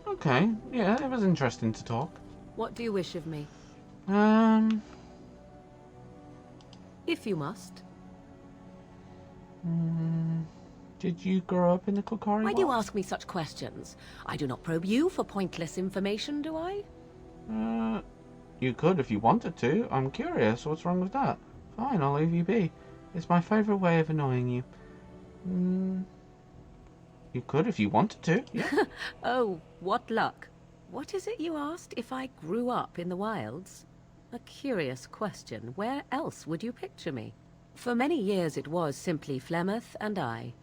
Okay, yeah, it was interesting to talk. What do you wish of me? Um, If you must. mm, did you grow up in the Kokari Why do you Wilds? ask me such questions? I do not probe you for pointless information, do I? Uh, you could if you wanted to. I'm curious. What's wrong with that? Fine, I'll leave you be. It's my favourite way of annoying you. Mm, you could if you wanted to. Yeah. Oh, what luck. What is it you asked if I grew up in the wilds? A curious question. Where else would you picture me? For many years it was simply Flemeth and I.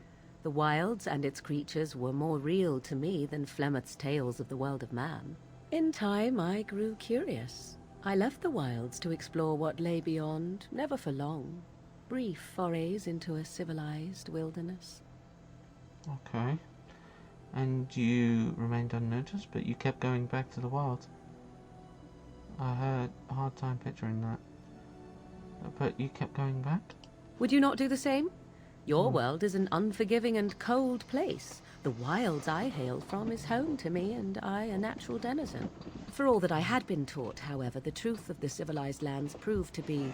The wilds and its creatures were more real to me than Flemeth's tales of the world of man. In time I grew curious. I left the wilds to explore what lay beyond, never for long. Brief forays into a civilized wilderness. Okay. And you remained unnoticed, but you kept going back to the wild. I had a hard time picturing that. But you kept going back? Would you not do the same? Your world is an unforgiving and cold place. The wilds I hail from is home to me, and I a natural denizen. For all that I had been taught, however, the truth of the civilized lands proved to be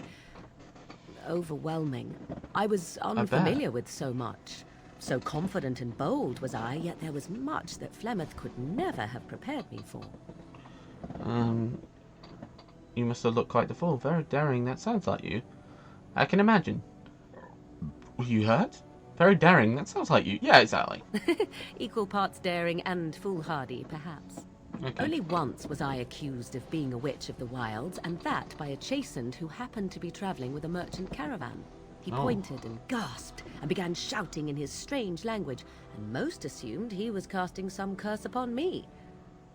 overwhelming. I was unfamiliar with so much. So confident and bold was I, yet there was much that Flemeth could never have prepared me for. You must have looked quite the fool. Very daring, that sounds like you. I can imagine. Were you hurt? Very daring, that sounds like you. Yeah, exactly. Equal parts daring and foolhardy, perhaps. Okay. Only once was I accused of being a witch of the wilds, and that by a chastened who happened to be traveling with a merchant caravan. He pointed and gasped and began shouting in his strange language, and most assumed he was casting some curse upon me.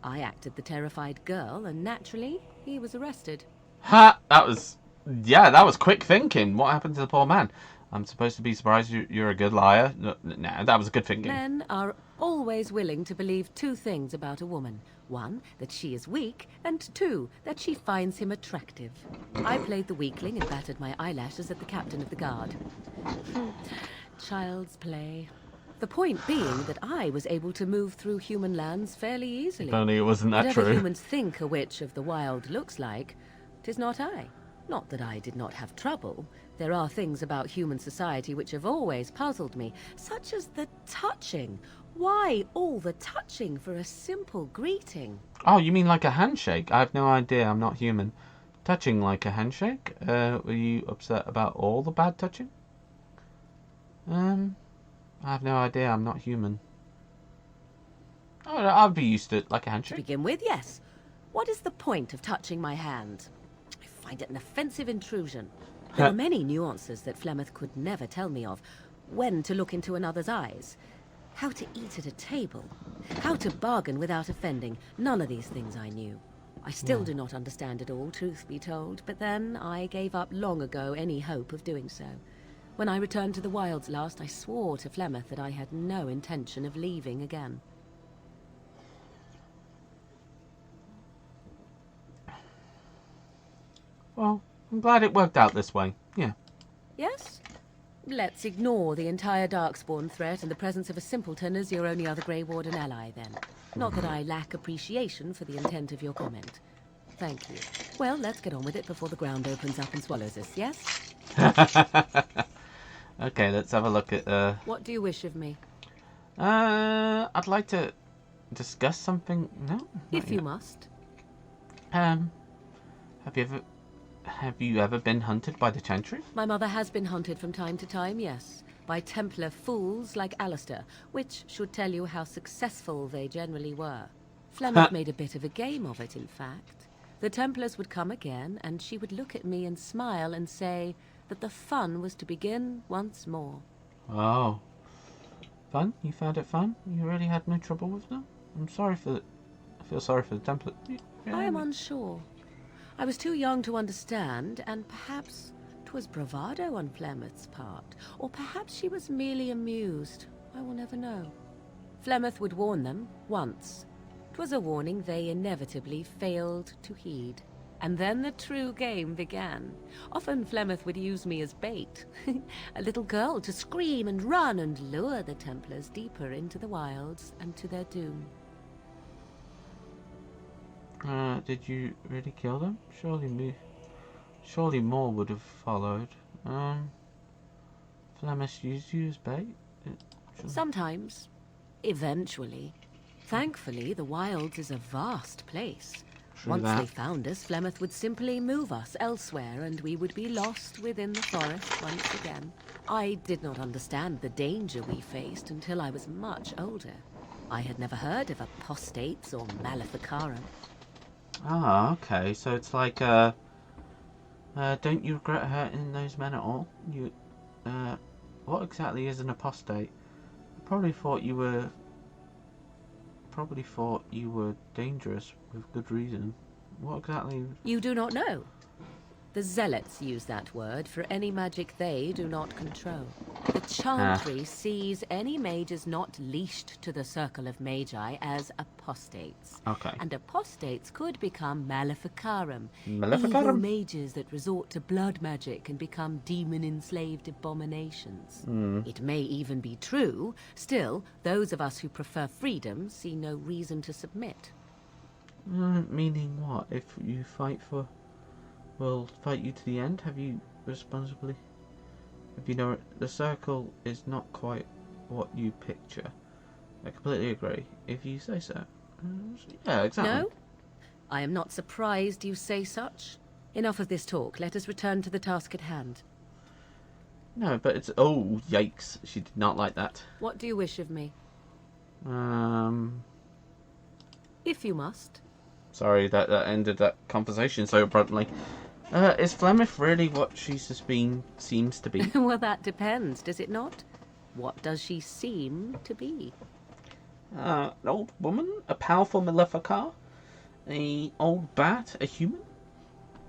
I acted the terrified girl, and naturally, he was arrested. Ha! That was... Yeah, that was quick thinking. What happened to the poor man? I'm supposed to be surprised you're a good liar. No, that was good thinking. Men are always willing to believe two things about a woman. One, that she is weak, and two, that she finds him attractive. I played the weakling and battered my eyelashes at the captain of the guard. Child's play. The point being that I was able to move through human lands fairly easily. If only it wasn't that Whatever true. humans think a witch of the wild looks like, 'tis not I. Not that I did not have trouble. There are things about human society which have always puzzled me, such as the touching. Why all the touching for a simple greeting? Oh, you mean like a handshake? I have no idea. I'm not human. Touching like a handshake? Were you upset about all the bad touching? I have no idea. I'm not human. Oh, I'd be used to it like a To handshake. begin with, yes. What is the point of touching my hand? I find it an offensive intrusion. There are many nuances that Flemeth could never tell me of. When to look into another's eyes. How to eat at a table. How to bargain without offending. None of these things I knew. I still do not understand it all, truth be told, but then I gave up long ago any hope of doing so. When I returned to the wilds last, I swore to Flemeth that I had no intention of leaving again. Well, I'm glad it worked out this way. Yeah. Yes? Let's ignore the entire Darkspawn threat and the presence of a simpleton as your only other Grey Warden ally, then. Not that I lack appreciation for the intent of your comment. Thank you. Well, let's get on with it before the ground opens up and swallows us, yes? Okay, let's have a look at... What do you wish of me? I'd like to discuss something... No? not If you yet. must. Have you ever been hunted by the Chantry? My mother has been hunted from time to time, yes. By Templar fools like Alistair, which should tell you how successful they generally were. Flemeth made a bit of a game of it, in fact. The Templars would come again, and she would look at me and smile and say that the fun was to begin once more. Oh. Fun? You found it fun? You really had no trouble with them? I feel sorry for the Templar. I am unsure. I was too young to understand, and perhaps 'twas bravado on Flemeth's part, or perhaps she was merely amused. I will never know. Flemeth would warn them, once. 'Twas a warning they inevitably failed to heed. And then the true game began. Often Flemeth would use me as bait. A little girl to scream and run and lure the Templars deeper into the wilds and to their doom. Did you really kill them? Surely more would have followed. Flemeth used you as bait? Sometimes. Eventually. Thankfully, the wilds is a vast place. True Once that. they found us, Flemeth would simply move us elsewhere and we would be lost within the forest once again. I did not understand the danger we faced until I was much older. I had never heard of apostates or maleficarum. Ah, okay. So it's like, don't you regret hurting those men at all? What exactly is an apostate? I probably thought you were dangerous with good reason. What exactly? You do not know? The Zealots use that word for any magic they do not control. The Chantry sees any mages not leashed to the Circle of Magi as apostates. Okay. And apostates could become maleficarum, Maleficarum? evil mages that resort to blood magic and become demon-enslaved abominations. It may even be true. Still, those of us who prefer freedom see no reason to submit. Meaning what? If you fight for... We'll fight you to the end? Have you responsibly... If you know, the circle is not quite what you picture. I completely agree. If you say so. Yeah, exactly. No? I am not surprised you say such. Enough of this talk. Let us return to the task at hand. No, but it's... Oh, yikes. She did not like that. What do you wish of me? If you must. Sorry, that ended that conversation so abruptly. Is Flemeth really what she seems to be? Well, that depends, does it not? What does she seem to be? An old woman? A powerful Maleficar? A old bat? A human?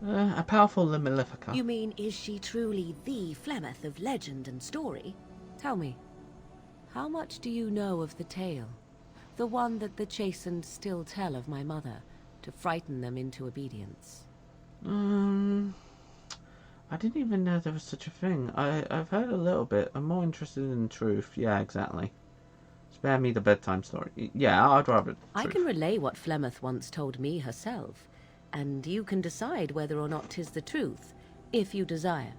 A powerful Maleficar. You mean, is she truly the Flemeth of legend and story? Tell me, how much do you know of the tale? The one that the chastened still tell of my mother, to frighten them into obedience. I didn't even know there was such a thing. I've heard a little bit. I'm more interested in truth. Yeah, exactly. Spare me the bedtime story. Yeah, I'd rather truth. I can relay what Flemeth once told me herself, and you can decide whether or not 'tis the truth, if you desire.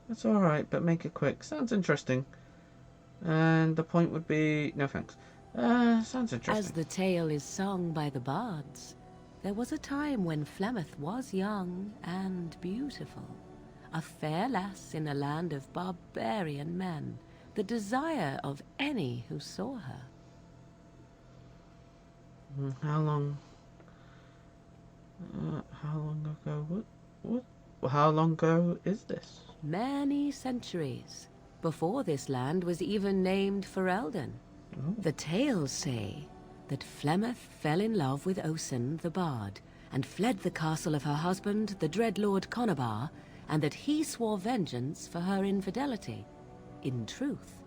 That's alright, but make it quick. Sounds interesting. And the point would be... No thanks. Sounds interesting. As the tale is sung by the bards, there was a time when Flemeth was young and beautiful. A fair lass in a land of barbarian men, the desire of any who saw her. How long ago? How long ago is this? Many centuries, before this land was even named Ferelden. Oh. The tales say that Flemeth fell in love with Osen the Bard, and fled the castle of her husband, the dread Lord Conabar, and that he swore vengeance for her infidelity. In truth,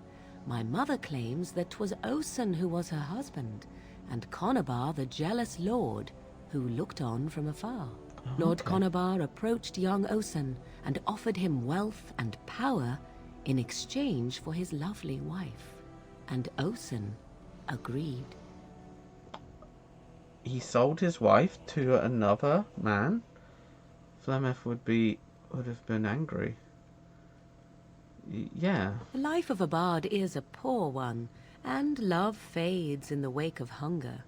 my mother claims that 'twas Osen who was her husband, and Conabar the jealous lord who looked on from afar. Lord Conabar approached young Osen and offered him wealth and power in exchange for his lovely wife. And Osen agreed. He sold his wife to another man? Flemeth would have been angry. Yeah. The life of a bard is a poor one, and love fades in the wake of hunger.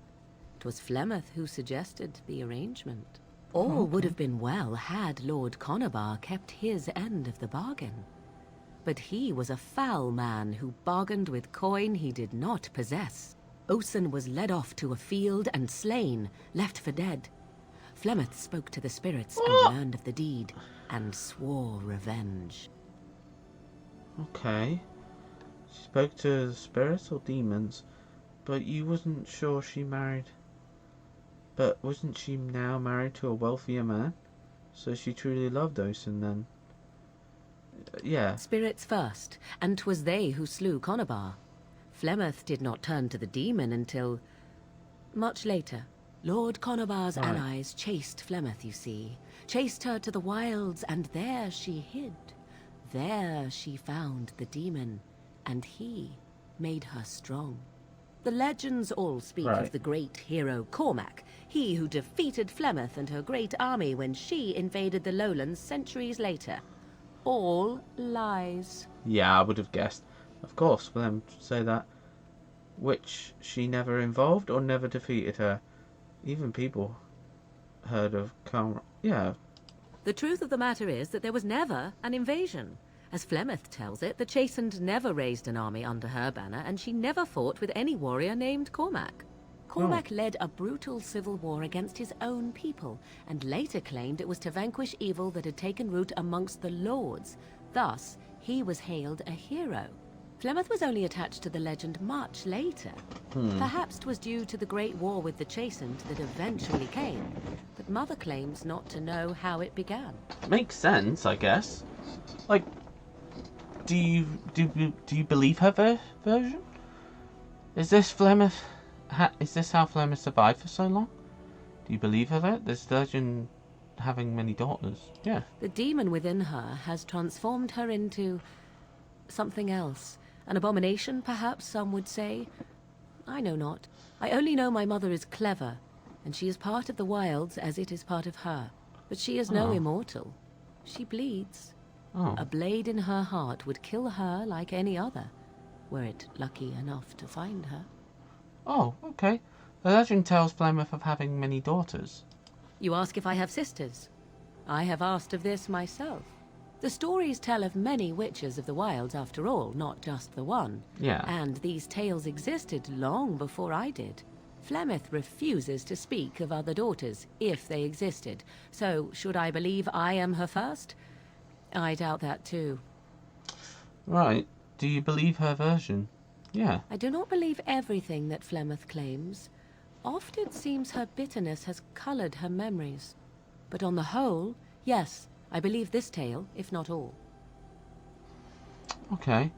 'Twas Flemeth who suggested the arrangement. All would have been well had Lord Conabar kept his end of the bargain. But he was a foul man who bargained with coin he did not possess. Osen was led off to a field and slain, left for dead. Flemeth spoke to the spirits and learned of the deed, and swore revenge. Okay. She spoke to the spirits or demons, but you wasn't sure she married... But wasn't she now married to a wealthier man? So she truly loved Osen then? Yeah. Spirits first, and 'twas they who slew Conabar. Flemeth did not turn to the demon until... much later. Lord Conabar's allies chased Flemeth, you see. Chased her to the wilds, and there she hid. There she found the demon, and he made her strong. The legends all speak Right. of the great hero Cormac, he who defeated Flemeth and her great army when she invaded the lowlands centuries later. All lies. Yeah, I would have guessed. Of course, for them to say that. Which she never involved or never defeated her. Even people heard of Cormac. Yeah. The truth of the matter is that there was never an invasion. As Flemeth tells it, the Chastened never raised an army under her banner, and she never fought with any warrior named Cormac. Cormac led a brutal civil war against his own people, and later claimed it was to vanquish evil that had taken root amongst the lords. Thus, he was hailed a hero. Flemeth was only attached to the legend much later. Perhaps 'twas due to the great war with the Chastened that eventually came, but Mother claims not to know how it began. Makes sense, I guess. Like, do you believe her version? Is this Flemeth? Is this how Flemeth survived for so long? Do you believe her that this legend having many daughters? Yeah. The demon within her has transformed her into something else. An abomination, perhaps some would say. I know not. I only know my mother is clever, and she is part of the wilds as it is part of her. But she is no immortal. She bleeds. Oh. A blade in her heart would kill her like any other, were it lucky enough to find her. Oh, okay. The legend tells Flemeth of having many daughters. You ask if I have sisters. I have asked of this myself. The stories tell of many witches of the wilds after all, not just the one. Yeah. And these tales existed long before I did. Flemeth refuses to speak of other daughters, if they existed. So, should I believe I am her first? I doubt that too. Right. Do you believe her version? Yeah. I do not believe everything that Flemeth claims. Oft it seems her bitterness has coloured her memories. But on the whole, yes, I believe this tale, if not all. Okay.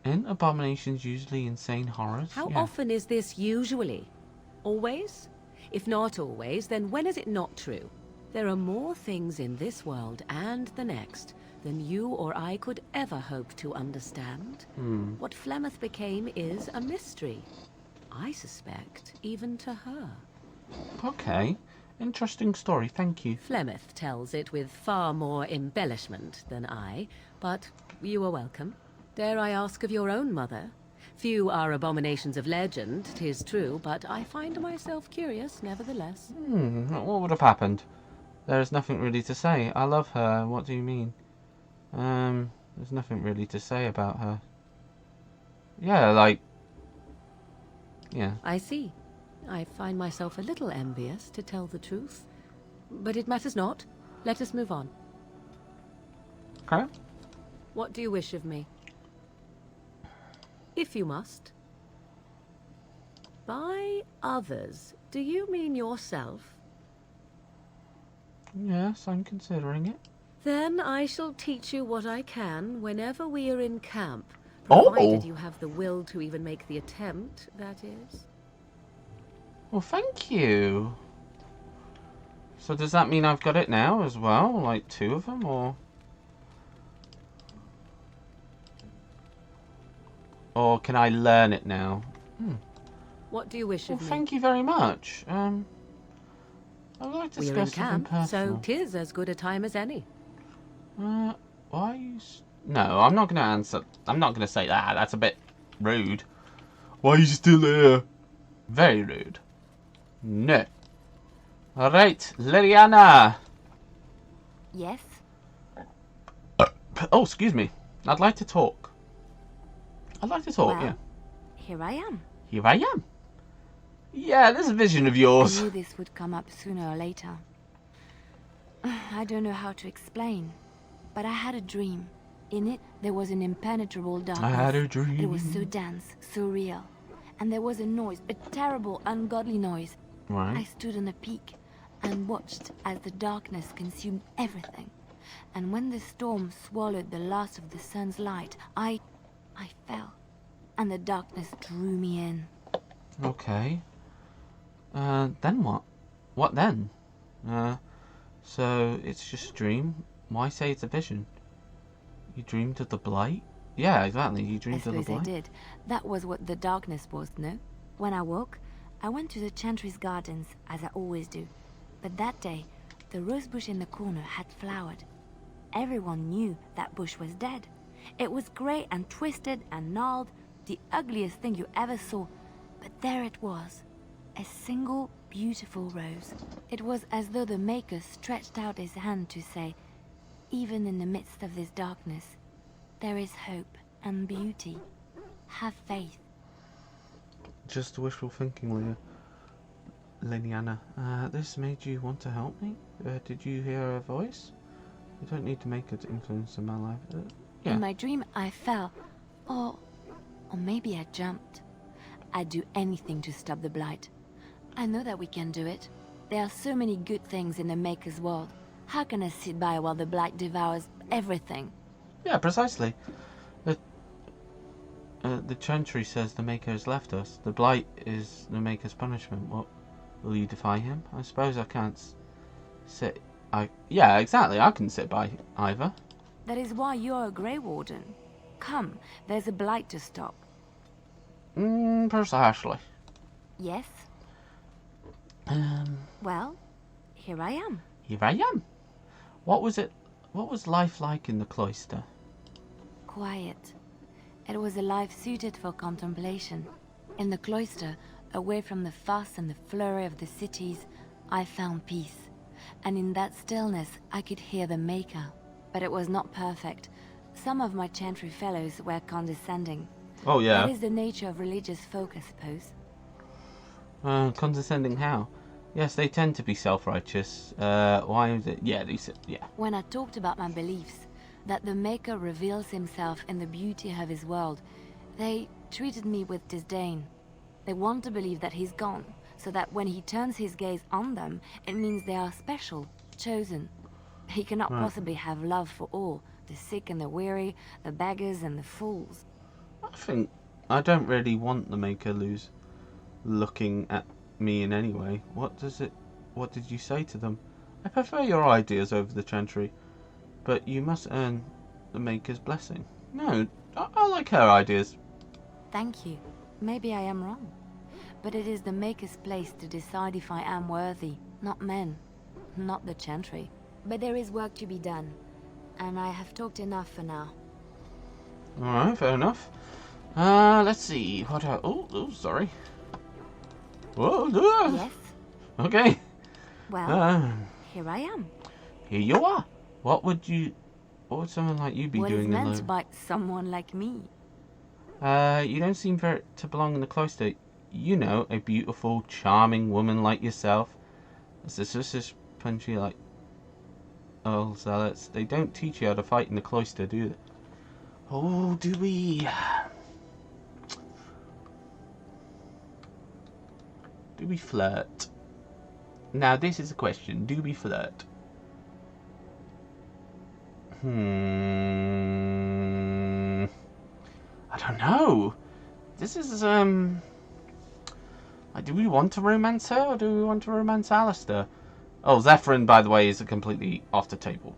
Ain't abominations usually insane horrors? How Yeah. often is this usually? Always? If not always, then when is it not true? There are more things in this world and the next than you or I could ever hope to understand. What Flemeth became is a mystery. I suspect, even to her. Okay. Interesting story, thank you. Flemeth tells it with far more embellishment than I, but you are welcome. Dare I ask of your own mother? Few are abominations of legend, 'tis true, but I find myself curious nevertheless. What would have happened? There is nothing really to say. I love her. What do you mean? There's nothing really to say about her. Yeah, like... Yeah. I see. I find myself a little envious, to tell the truth. But it matters not. Let us move on. Okay. What do you wish of me? If you must. By others, do you mean yourself? Yes, I'm considering it. Then I shall teach you what I can whenever we are in camp, Oh! provided you have the will to even make the attempt, that is. Well, thank you. So does that mean I've got it now as well? Like 2 of them, or... Or can I learn it now? What do you wish Well, of me? thank you very much. I'd like to We are in discuss something camp, so personal. 'tis as good a time as any. Why are you... No, I'm not going to answer. I'm not going to say that. That's a bit rude. Why are you still here? Very rude. No. Alright, Liliana. Yes? Oh, excuse me. I'd like to talk. I'd like to talk, Well, yeah. Here I am. Here I am. Yeah, this vision of I yours. knew this would come up sooner or later. I don't know how to explain, but I had a dream. In it, there was an impenetrable darkness. I had a dream. It was so dense, so real. And there was a noise, a terrible, ungodly noise. I Right. stood on a peak and watched as the darkness consumed everything. And when the storm swallowed the last of the sun's light, I fell. And the darkness drew me in. Okay. Then what? What then? So it's just a dream. Why say it's a vision? You dreamed of the blight? Yeah, exactly. You I dreamed of the suppose I blight. did. That was what the darkness was, no? When I woke, I went to the Chantry's gardens, as I always do. But that day, the rose bush in the corner had flowered. Everyone knew that bush was dead. It was grey and twisted and gnarled, the ugliest thing you ever saw. But there it was, a single beautiful rose. It was as though the Maker stretched out his hand to say, even in the midst of this darkness, there is hope and beauty. Have faith. Just wishful thinking, Liliana. This made you want to help me? Did you hear a voice? You don't need to make it influence in my life. Yeah. In my dream, I fell. Or maybe I jumped. I'd do anything to stop the blight. I know that we can do it. There are so many good things in the Maker's world. How can I sit by while the blight devours everything? Yeah, precisely. The Chantry says the Maker has left us. The blight is the Maker's punishment. What? Will you defy him? I suppose I can't sit... Yeah, exactly. I can sit by either. That is why you're a Grey Warden. Come, there's a blight to stop. Precisely. Yes? Well, here I am. Here I am. What was life like in the cloister? Quiet. It was a life suited for contemplation. In the cloister, away from the fuss and the flurry of the cities, I found peace. And in that stillness, I could hear the Maker. But it was not perfect. Some of my Chantry fellows were condescending. Oh, yeah. That is the nature of religious folk, I suppose. Condescending how? Yes, they tend to be self-righteous. Why is it? Yeah, yeah. When I talked about my beliefs, that the Maker reveals himself in the beauty of his world, they treated me with disdain. They want to believe that he's gone, so that when he turns his gaze on them, it means they are special, chosen. He cannot possibly have love for all, the sick and the weary, the beggars and the fools. I don't really want the Maker looking at me in any way. What did you say to them? I prefer your ideas over the Chantry, but you must earn the Maker's blessing. No, I like her ideas. Thank you. Maybe I am wrong. But it is the Maker's place to decide if I am worthy, not men, not the Chantry. But there is work to be done, and I have talked enough for now. Alright, fair enough. Let's see. Oh, sorry. Whoa, Yes? okay. Well, here I am. Here you are. What would someone like you be What is doing meant alone? by someone like me? You don't seem to belong in the cloister. You know, a beautiful, charming woman like yourself. As the sisters punchy like old zealots, they don't teach you how to fight in the cloister, do they? Oh, do we? Do we flirt? Now, this is a question. Do we flirt? I don't know. This is, do we want to romance her, or do we want to romance Alistair? Oh, Zephyrin, by the way, is completely off the table.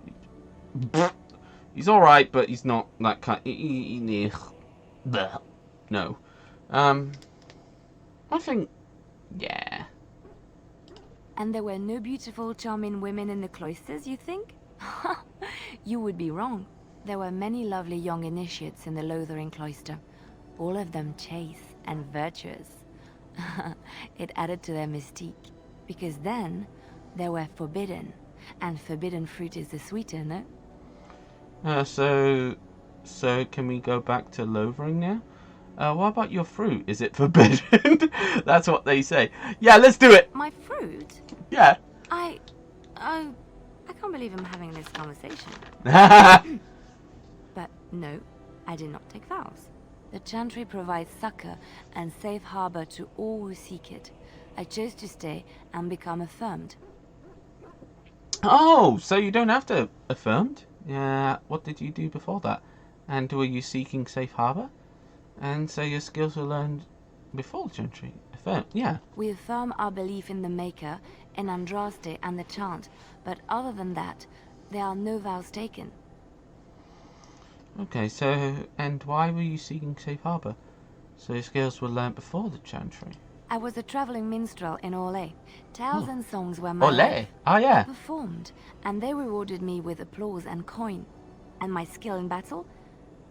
He's alright, but he's not that kind... No. I think... Yeah. And there were no beautiful, charming women in the cloisters, you think? You would be wrong. There were many lovely young initiates in the Lothering cloister, all of them chaste and virtuous. It added to their mystique, because then they were forbidden, and forbidden fruit is the sweeter, no? So can we go back to Lothering now? What about your fruit? Is it forbidden? That's what they say. Yeah, let's do it! My fruit? Yeah. I can't believe I'm having this conversation. But no, I did not take vows. The Chantry provides succor and safe harbor to all who seek it. I chose to stay and become affirmed. Oh, so you don't have to affirmed? Yeah, what did you do before that? And were you seeking safe harbor? And so your skills were learned before the Chantry? Affirmed, yeah. We affirm our belief in the Maker, in Andraste and the Chant, but other than that, there are no vows taken. Okay, so, and why were you seeking safe harbor? So your skills were learnt before the chantry. I was a traveling minstrel in Orlais. Tales Oh. and songs were my Olé! life. Oh I yeah. performed, and they rewarded me with applause and coin. And my skill in battle?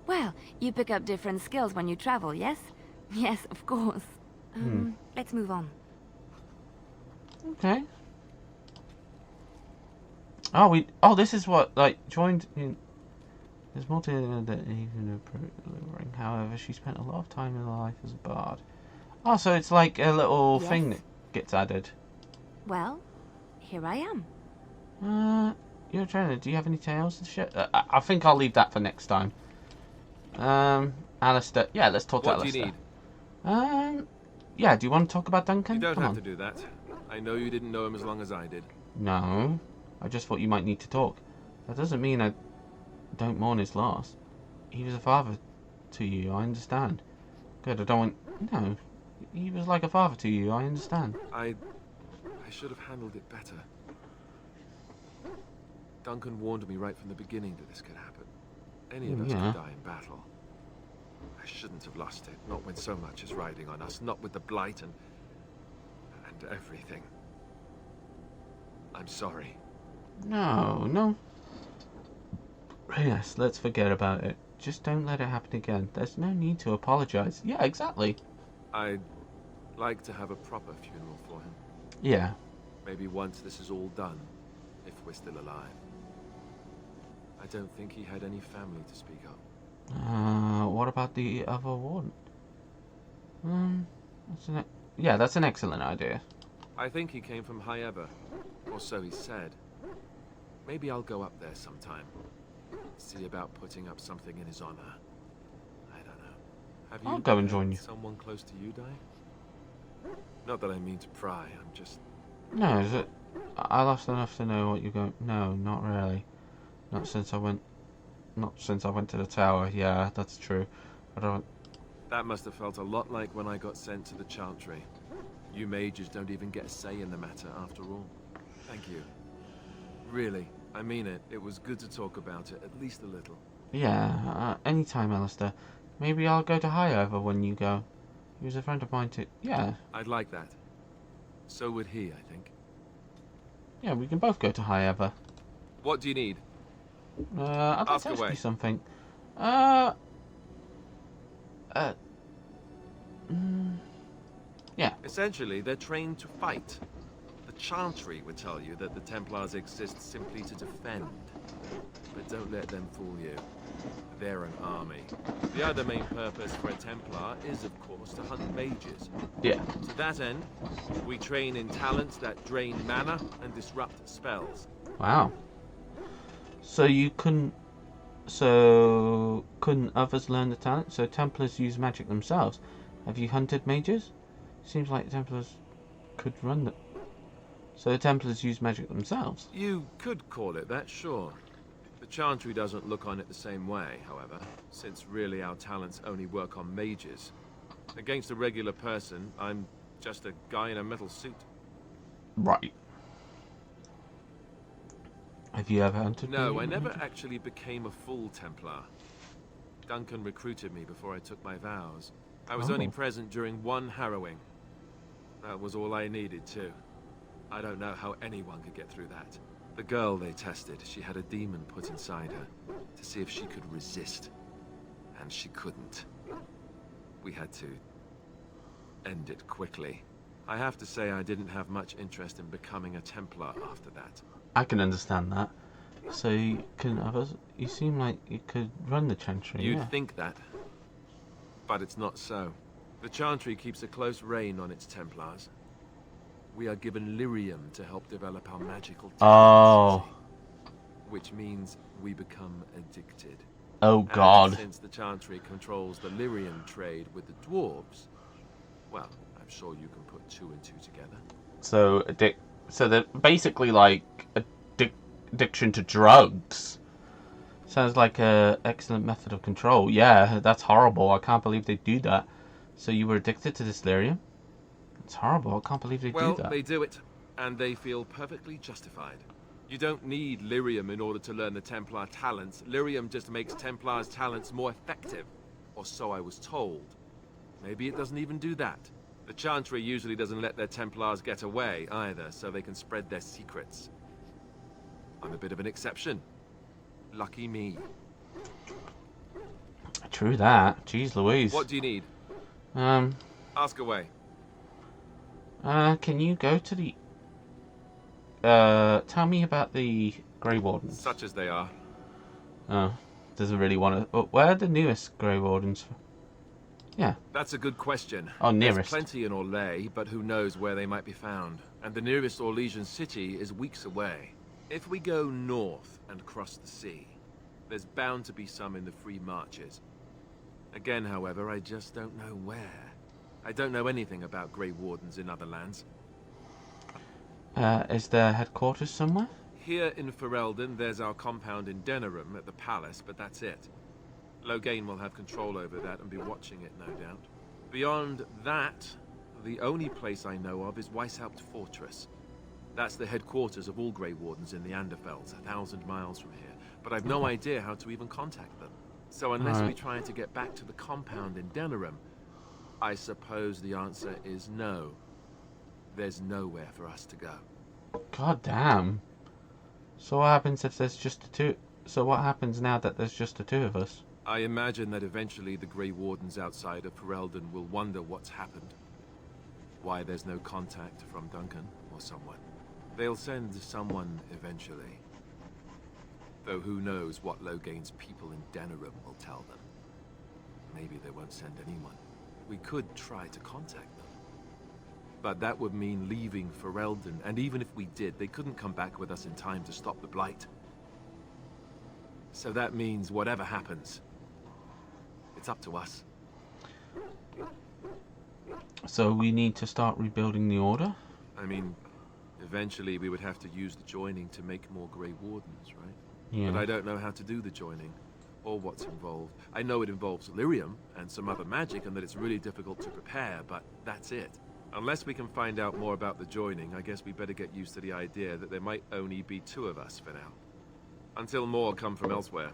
Well, you pick up different skills when you travel, yes? Yes, of course. Let's move on. Okay. Oh, this is what, like, joined in... There's more to that even delivering. However, she spent a lot of time in her life as a bard. Oh, so it's like a little Yes. thing that gets added. Well, here I am. You're a trainer. Do you have any tales to share? I think I'll leave that for next time. Alistair. Yeah, let's talk to What do Alistair. you need? Yeah, do you want to talk about Duncan? You don't Come have on. to do that. I know you didn't know him as long as I did. No, I just thought you might need to talk. That doesn't mean I don't mourn his loss. He was a father to you, I understand. Good, I don't want... No, he was like a father to you, I understand. I should have handled it better. Duncan warned me right from the beginning that this could happen. Any of us Yeah. could die in battle. I shouldn't have lost it, not when so much is riding on us, not with the blight and everything. I'm sorry. No. Yes, let's forget about it. Just don't let it happen again. There's no need to apologize. Yeah, exactly. I'd like to have a proper funeral for him. Yeah. Maybe once this is all done, if we're still alive. I don't think he had any family to speak of. What about the other warden? That's an excellent idea. I think he came from High Ever, or so he said. Maybe I'll go up there sometime. See about putting up something in his honor. I don't know. Have you I'll go and had join you. someone close to you die? Not that I mean to pry, I'm just... No, is it? I lost enough to know what you're going... No, not really. Not since I went to the tower. Yeah, that's true. I don't... That must have felt a lot like when I got sent to the Chantry. You mages don't even get a say in the matter after all. Thank you. Really, I mean it. It was good to talk about it, at least a little. Yeah, anytime, Alistair. Maybe I'll go to Highover when you go. He was a friend of mine too. Yeah. I'd like that. So would he, I think. Yeah, we can both go to Highover. What do you need? I'd like Ask to ask away. you something. Yeah. Essentially, they're trained to fight. The Chantry would tell you that the Templars exist simply to defend. But don't let them fool you. They're an army. The other main purpose for a Templar is, of course, to hunt mages. Yeah. To that end, we train in talents that drain mana and disrupt spells. Wow. So couldn't others learn the talent? So Templars use magic themselves. Have you hunted mages? Seems like Templars could run the... So the Templars use magic themselves? You could call it that, sure. The Chantry doesn't look on it the same way, however, since really our talents only work on mages. Against a regular person, I'm just a guy in a metal suit. Right. Have you ever hunted No, I mages? never actually became a full Templar. Duncan recruited me before I took my vows. I was only Oh. present during one harrowing. That was all I needed, too. I don't know how anyone could get through that. The girl they tested, she had a demon put inside her to see if she could resist. And she couldn't. We had to end it quickly. I have to say I didn't have much interest in becoming a Templar after that. I can understand that. So you seem like you could run the Chantry, You'd yeah. think that. But it's not so. The Chantry keeps a close rein on its Templars. We are given lyrium to help develop our magical talents, Oh. which means we become addicted. Oh And god. since the Chantry controls the lyrium trade with the dwarves, well, I'm sure you can put two and two together. So they're basically like addiction to drugs. Sounds like a excellent method of control. Yeah, that's horrible. I can't believe they do that. So you were addicted to this lyrium? It's horrible. I can't believe they Well, do that. they do it, and they feel perfectly justified. You don't need lyrium in order to learn the Templar talents. Lyrium just makes Templar's talents more effective. Or so I was told. Maybe it doesn't even do that. The Chantry usually doesn't let their Templars get away either, so they can spread their secrets. I'm a bit of an exception. Lucky me. True that. Jeez Louise. What do you need? Ask away. Can you go to the... tell me about the Grey Wardens. Such as they are. Oh, doesn't really want to... Oh, where are the newest Grey Wardens? Yeah. That's a good question. Oh, There's nearest. plenty in Orlais, but who knows where they might be found. And the nearest Orlesian city is weeks away. If we go north and cross the sea, there's bound to be some in the Free Marches. Again, however, I just don't know where. I don't know anything about Grey Wardens in other lands. Is there headquarters somewhere? Here in Ferelden, there's our compound in Denerim at the palace, but that's it. Loghain will have control over that and be watching it, no doubt. Beyond that, the only place I know of is Weishaupt Fortress. That's the headquarters of all Grey Wardens in the Anderfelds, 1,000 miles from here. But I've no idea how to even contact them. So unless we try to get back to the compound in Denerim, I suppose the answer is no. There's nowhere for us to go. God damn. So what happens if there's just the two... So what happens now that there's just the two of us? I imagine that eventually the Grey Wardens outside of Ferelden will wonder what's happened. Why there's no contact from Duncan or someone. They'll send someone eventually. Though who knows what Loghain's people in Denerim will tell them. Maybe they won't send anyone. We could try to contact them. But that would mean leaving Ferelden, and even if we did, they couldn't come back with us in time to stop the Blight. So that means whatever happens, it's up to us. So we need to start rebuilding the Order? I mean, eventually we would have to use the joining to make more Grey Wardens, right? Yeah. But I don't know how to do the joining, or what's involved. I know it involves lyrium and some other magic, and that it's really difficult to prepare, but that's it. Unless we can find out more about the joining, I guess we better get used to the idea that there might only be two of us for now. Until more come from elsewhere.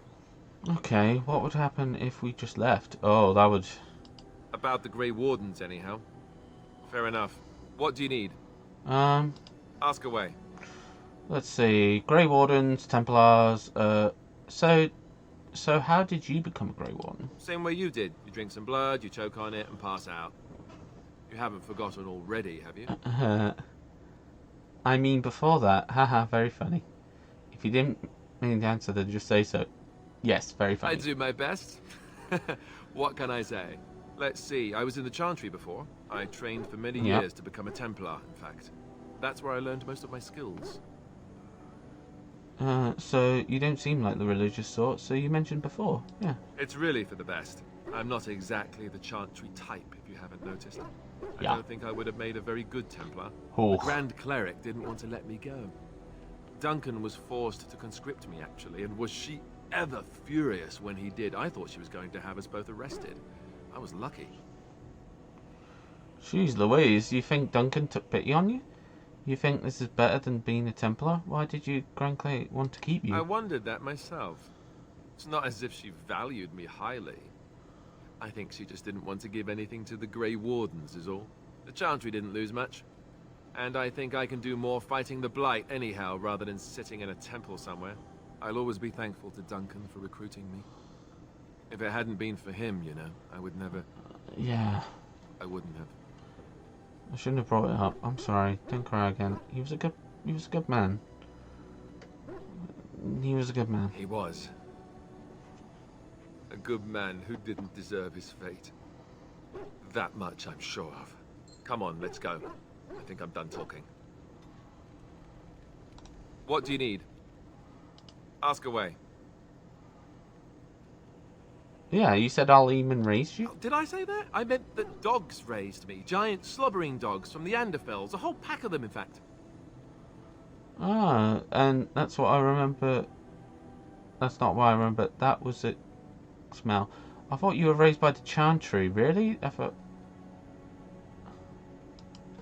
Okay, what would happen if we just left? Oh, that would... About the Grey Wardens, anyhow. Fair enough. What do you need? Ask away. Let's see. Grey Wardens, Templars, So how did you become a Grey Warden? Same way you did. You drink some blood, you choke on it, and pass out. You haven't forgotten already, have you? I mean before that. Haha, very funny. If you didn't mean the answer, then just say so. Yes, very funny. I do my best. What can I say? Let's see, I was in the Chantry before. I trained for many years to become a Templar, in fact. That's where I learned most of my skills. So you don't seem like the religious sort, so you mentioned before, yeah. It's really for the best. I'm not exactly the Chantry type, if you haven't noticed. I Yeah. don't think I would have made a very good Templar. Oh. The Grand Cleric didn't want to let me go. Duncan was forced to conscript me, actually, and was she ever furious when he did. I thought she was going to have us both arrested. I was lucky. Jeez Louise, you think Duncan took pity on you? You think this is better than being a Templar? Why did you, Grand Cleric, want to keep you? I wondered that myself. It's not as if she valued me highly. I think she just didn't want to give anything to the Grey Wardens, is all. The Chantry didn't lose much. And I think I can do more fighting the Blight anyhow, rather than sitting in a temple somewhere. I'll always be thankful to Duncan for recruiting me. If it hadn't been for him, you know, I would never... Yeah. I wouldn't have. I shouldn't have brought it up. I'm sorry. Don't cry again. He was a good man. He was a good man. He was. A good man who didn't deserve his fate. That much I'm sure of. Come on, let's go. I think I'm done talking. What do you need? Ask away. Yeah, you said Al Eamon raised you? Oh, did I say that? I meant that dogs raised me. Giant slobbering dogs from the Anderfells. A whole pack of them, in fact. Ah, and that's what I remember. That's not what I remember. That was it. Smell. I thought you were raised by the Chantry. Really? I thought...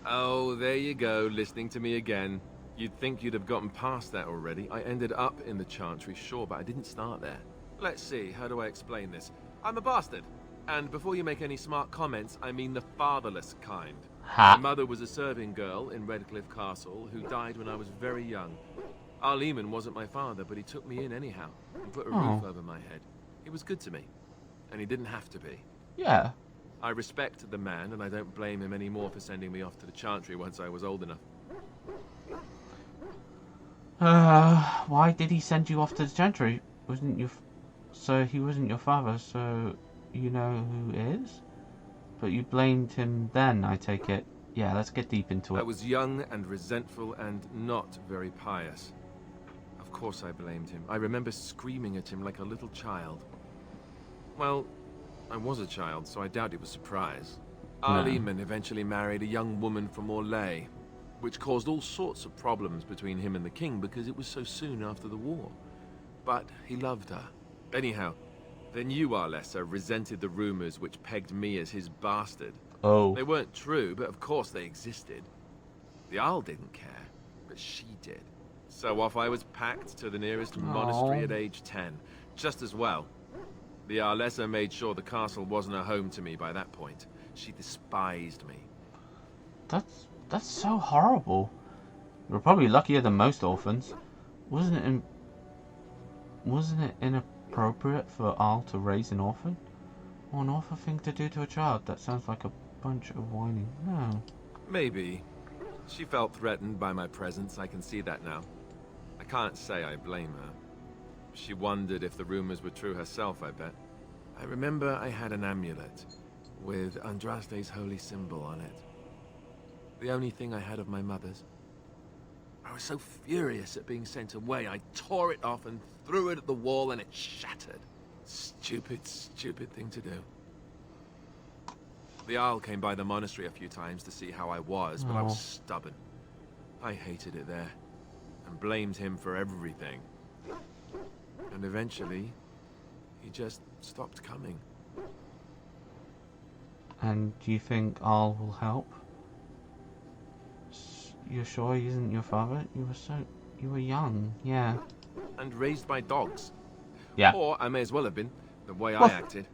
Oh, there you go, listening to me again. You'd think you'd have gotten past that already. I ended up in the Chantry, sure, but I didn't start there. Let's see, how do I explain this? I'm a bastard. And before you make any smart comments, I mean the fatherless kind. Ha. My mother was a serving girl in Redcliffe Castle who died when I was very young. Al Eamon wasn't my father, but he took me in anyhow and put a roof over my head. He was good to me, and he didn't have to be. Yeah. I respect the man, and I don't blame him anymore for sending me off to the Chantry once I was old enough. Why did he send you off to the Chantry? So he wasn't your father, so you know who is? But you blamed him then, I take it. Yeah, let's get deep into it. I was young and resentful and not very pious. Of course I blamed him. I remember screaming at him like a little child. Well, I was a child, so I doubt he was surprised. Al Eamon eventually married a young woman from Orlais, which caused all sorts of problems between him and the king because it was so soon after the war. But he loved her. Anyhow, then you, Arlessa, resented the rumors which pegged me as his bastard. Oh. They weren't true, but of course they existed. The Arl didn't care, but she did. So off I was packed to the nearest monastery at age 10. Just as well. The Arlessa made sure the castle wasn't a home to me by that point. She despised me. That's so horrible. You're probably luckier than most orphans. Wasn't it inappropriate for Arl to raise an orphan? What an awful thing to do to a child. That sounds like a bunch of whining. No. Maybe. She felt threatened by my presence, I can see that now. I can't say I blame her. She wondered if the rumors were true herself, I bet. I remember I had an amulet with Andraste's holy symbol on it. The only thing I had of my mother's. I was so furious at being sent away, I tore it off and threw it at the wall and it shattered. Stupid, stupid thing to do. The Arl came by the monastery a few times to see how I was, but I was stubborn. I hated it there, and blamed him for everything. And eventually, he just stopped coming. And do you think Arl will help? You're sure he isn't your father? You were young, yeah. And raised by dogs. Yeah. Or I may as well have been, the way I acted.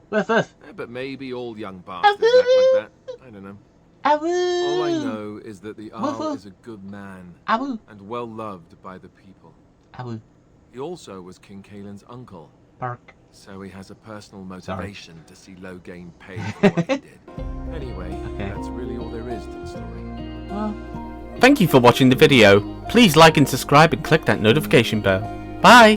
But maybe all young bastards act like that. I don't know. All I know is that the Arl is a good man and well loved by the people. He also was King Caelan's uncle. Bark. So he has a personal motivation to see Loghain paid for what he did. Anyway, that's really all there is to the story. Well, Thank you for watching the video. Please like and subscribe and click that notification bell. Bye!